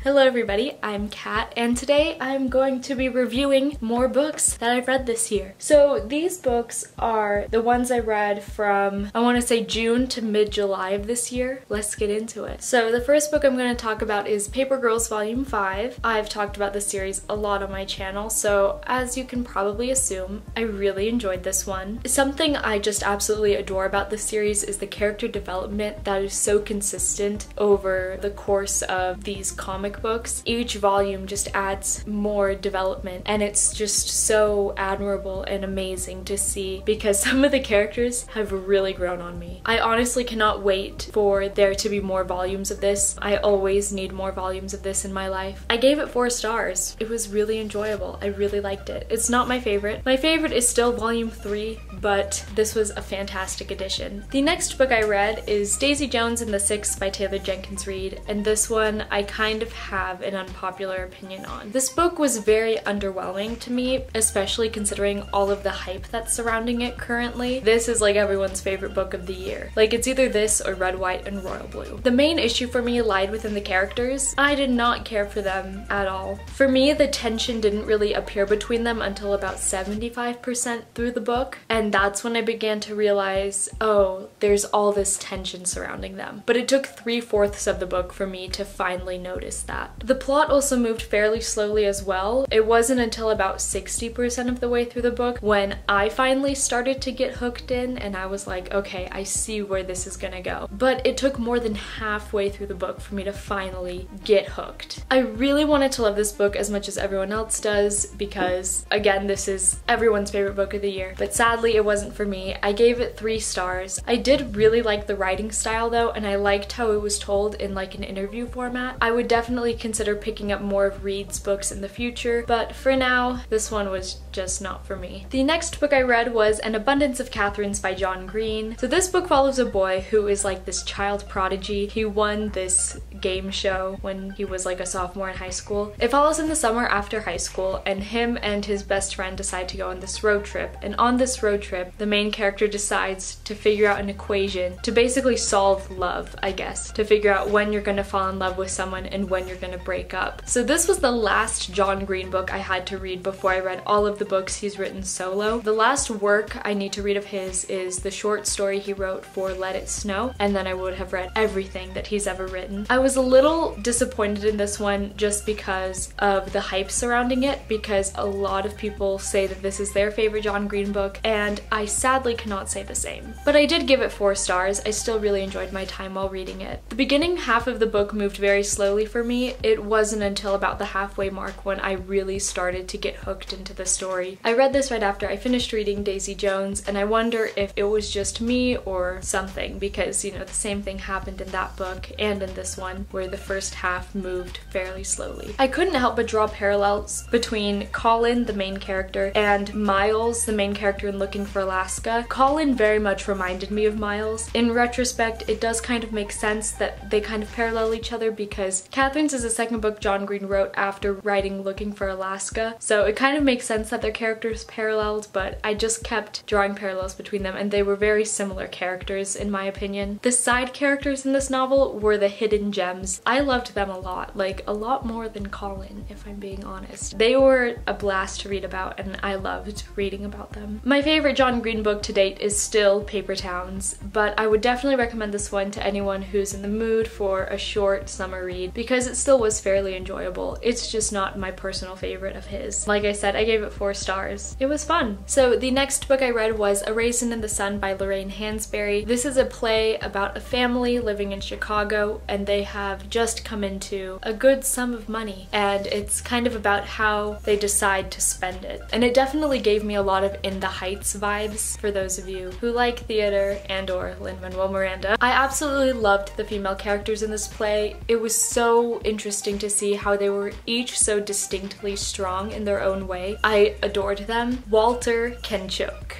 Hello everybody, I'm Kat, and today I'm going to be reviewing more books that I've read this year. So these books are the ones I read from, I want to say June to mid-July of this year. Let's get into it. So the first book I'm going to talk about is Paper Girls Volume 5. I've talked about this series a lot on my channel, so as you can probably assume, I really enjoyed this one. Something I just absolutely adore about this series is the character development that is so consistent over the course of these comic books. Each volume just adds more development, and it's just so admirable and amazing to see because some of the characters have really grown on me. I honestly cannot wait for there to be more volumes of this. I always need more volumes of this in my life. I gave it 4 stars. It was really enjoyable. I really liked it. It's not my favorite. My favorite is still Volume 3, but this was a fantastic addition. The next book I read is Daisy Jones and the Six by Taylor Jenkins Reid, and this one I kind of have an unpopular opinion on. This book was very underwhelming to me, especially considering all of the hype that's surrounding it currently. This is like everyone's favorite book of the year. Like, it's either this or Red, White, and Royal Blue. The main issue for me lied within the characters. I did not care for them at all. For me, the tension didn't really appear between them until about 75% through the book, and that's when I began to realize, oh, there's all this tension surrounding them. But it took 3/4 of the book for me to finally notice that. The plot also moved fairly slowly as well. It wasn't until about 60% of the way through the book when I finally started to get hooked in, and I was like, okay, I see where this is gonna go. But it took more than halfway through the book for me to finally get hooked. I really wanted to love this book as much as everyone else does because, again, this is everyone's favorite book of the year, but sadly it wasn't for me. I gave it 3 stars. I did really like the writing style though, and I liked how it was told in like an interview format. I would definitely consider picking up more of Reid's books in the future, but for now, this one was just not for me. The next book I read was An Abundance of Catherines by John Green. So this book follows a boy who is like this child prodigy. He won this game show when he was like a sophomore in high school. It follows in the summer after high school, and him and his best friend decide to go on this road trip. And on this road trip, the main character decides to figure out an equation to basically solve love, I guess. To figure out when you're gonna fall in love with someone and when you're gonna break up. So this was the last John Green book I had to read before I read all of the books he's written solo. The last work I need to read of his is the short story he wrote for Let It Snow, and then I would have read everything that he's ever written. I was a little disappointed in this one just because of the hype surrounding it, because a lot of people say that this is their favorite John Green book, and I sadly cannot say the same. But I did give it 4 stars. I still really enjoyed my time while reading it. The beginning half of the book moved very slowly for me. It wasn't until about the halfway mark when I really started to get hooked into the story. I read this right after I finished reading Daisy Jones, and I wonder if it was just me or something, because, you know, the same thing happened in that book and in this one, where the first half moved fairly slowly. I couldn't help but draw parallels between Colin, the main character, and Miles, the main character in Looking for Alaska. Colin very much reminded me of Miles. In retrospect, it does kind of make sense that they kind of parallel each other because Catherine's is the second book John Green wrote after writing Looking for Alaska, so it kind of makes sense that their characters paralleled, but I just kept drawing parallels between them, and they were very similar characters in my opinion. The side characters in this novel were the hidden gems. I loved them a lot, like a lot more than Colin, if I'm being honest. They were a blast to read about, and I loved reading about them. My favorite John Green book to date is still Paper Towns, but I would definitely recommend this one to anyone who's in the mood for a short summer read because it still was fairly enjoyable. It's just not my personal favorite of his. Like I said, I gave it 4 stars. It was fun. So the next book I read was A Raisin in the Sun by Lorraine Hansberry. This is a play about a family living in Chicago, and they have just come into a good sum of money, and it's kind of about how they decide to spend it. And it definitely gave me a lot of In the Heights vibes for those of you who like theater and or Lin-Manuel Miranda. I absolutely loved the female characters in this play. It was so interesting to see how they were each so distinctly strong in their own way. I adored them. Walter can choke.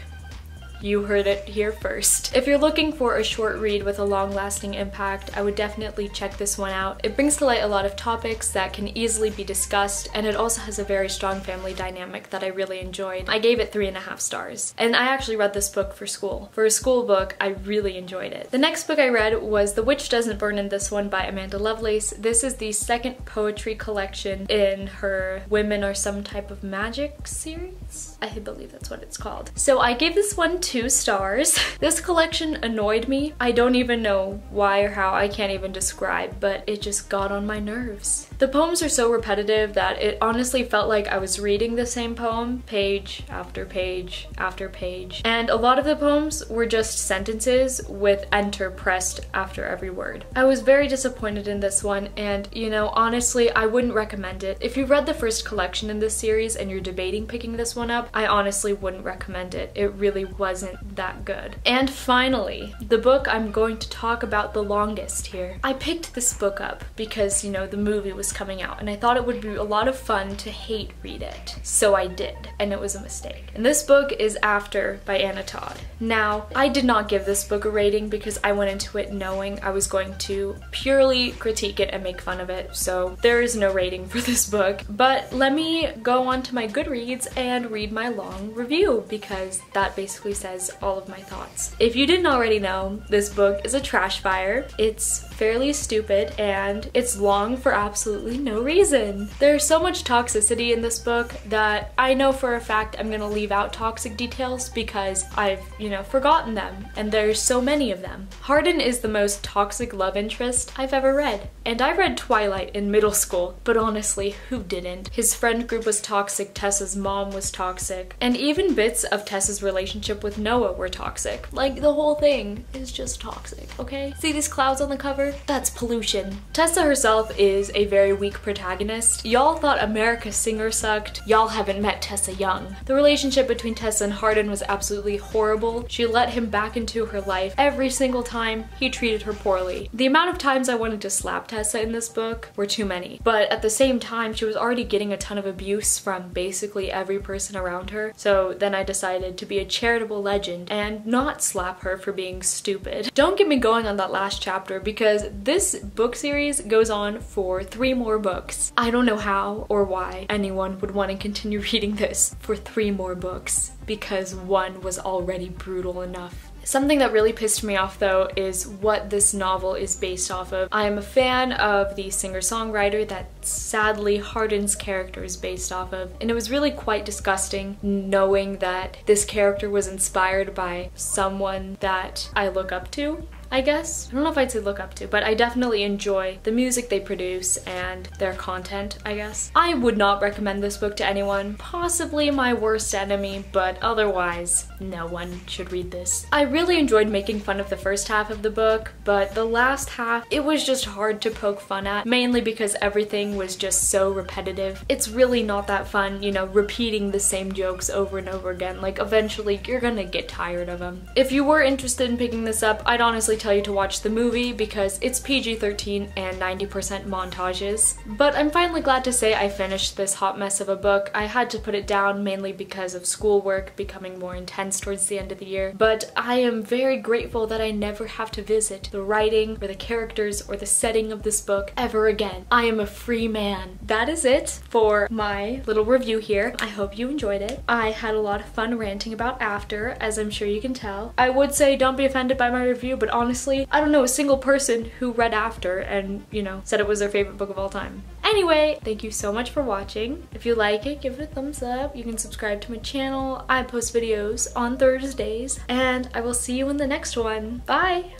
You heard it here first. If you're looking for a short read with a long-lasting impact, I would definitely check this one out. It brings to light a lot of topics that can easily be discussed, and it also has a very strong family dynamic that I really enjoyed. I gave it 3.5 stars. And I actually read this book for school. For a school book, I really enjoyed it. The next book I read was The Witch Doesn't Burn in This One by Amanda Lovelace. This is the second poetry collection in her Women Are Some Type of Magic series? I believe that's what it's called. So I gave this one 2 stars. This collection annoyed me. I don't even know why or how, I can't even describe, but it just got on my nerves. The poems are so repetitive that it honestly felt like I was reading the same poem, page after page after page. And a lot of the poems were just sentences with enter pressed after every word. I was very disappointed in this one, and you know, honestly, I wouldn't recommend it. If you've read the first collection in this series and you're debating picking this one up, I honestly wouldn't recommend it. It really wasn't that good. And finally, the book I'm going to talk about the longest here. I picked this book up because, you know, the movie was coming out and I thought it would be a lot of fun to hate read it. So I did, and it was a mistake. And this book is After by Anna Todd. Now, I did not give this book a rating because I went into it knowing I was going to purely critique it and make fun of it, so there is no rating for this book. But let me go on to my Goodreads and read my long review because that basically says all of my thoughts. If you didn't already know, this book is a trash fire. It's fairly stupid and it's long for absolutely no reason. There's so much toxicity in this book that I know for a fact I'm gonna leave out toxic details because I've, you know, forgotten them, and there's so many of them. Hardin is the most toxic love interest I've ever read, and I read Twilight in middle school, but honestly, who didn't? His friend group was toxic, Tessa's mom was toxic, and even bits of Tessa's relationship with Noah were toxic. Like, the whole thing is just toxic, okay? See these clouds on the cover? That's pollution. Tessa herself is a very weak protagonist. Y'all thought America Singer sucked. Y'all haven't met Tessa Young. The relationship between Tessa and Hardin was absolutely horrible. She let him back into her life every single time he treated her poorly. The amount of times I wanted to slap Tessa in this book were too many, but at the same time she was already getting a ton of abuse from basically every person around her, so then I decided to be a charitable legend and not slap her for being stupid. Don't get me going on that last chapter because this book series goes on for 3 more books. I don't know how or why anyone would want to continue reading this for 3 more books because 1 was already brutal enough. Something that really pissed me off though is what this novel is based off of. I am a fan of the singer-songwriter that sadly Hardin's character is based off of, and it was really quite disgusting knowing that this character was inspired by someone that I look up to, I guess. I don't know if I'd say look up to, but I definitely enjoy the music they produce and their content, I guess. I would not recommend this book to anyone, possibly my worst enemy, but otherwise, no one should read this. I really enjoyed making fun of the first half of the book, but the last half, it was just hard to poke fun at, mainly because everything was just so repetitive. It's really not that fun, you know, repeating the same jokes over and over again. Like, eventually, you're gonna get tired of them. If you were interested in picking this up, I'd honestly tell you to watch the movie because it's PG-13 and 90% montages. But I'm finally glad to say I finished this hot mess of a book. I had to put it down mainly because of schoolwork becoming more intense towards the end of the year, but I am very grateful that I never have to visit the writing or the characters or the setting of this book ever again. I am a free man. That is it for my little review here. I hope you enjoyed it. I had a lot of fun ranting about After, as I'm sure you can tell. I would say don't be offended by my review, but honestly, I don't know a single person who read After and, you know, said it was their favorite book of all time. Anyway, thank you so much for watching. If you like it, give it a thumbs up. You can subscribe to my channel. I post videos on Thursdays, and I will see you in the next one. Bye!